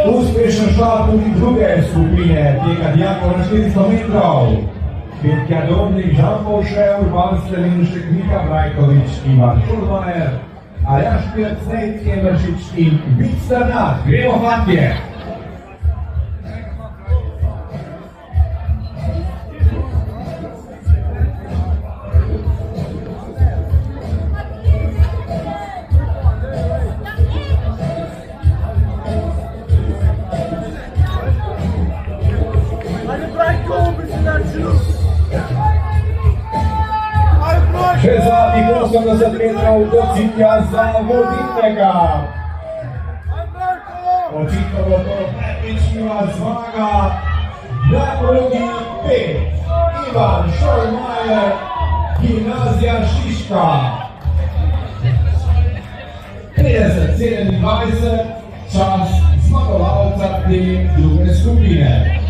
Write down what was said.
Uspešen štart tudi druge skupine tega dijakov na 400 metrov. PETJA DORNIK, POVŠE, SLEMENŠEK, MIHA, BRAJKOVIČ, SCHOLLMAYER, ALJAŽ, PIRC, NEJC, EMERŠIČ in STRNAD. Gremo, fantje! Še zadnjih 80 metrov do cilja za vodilnega. Očitno bo to prepričljiva zmaga na progi 5. SCHOLLMAYER, gimnazija Šiška. 50-27, čas zmagovalca te druge skupine.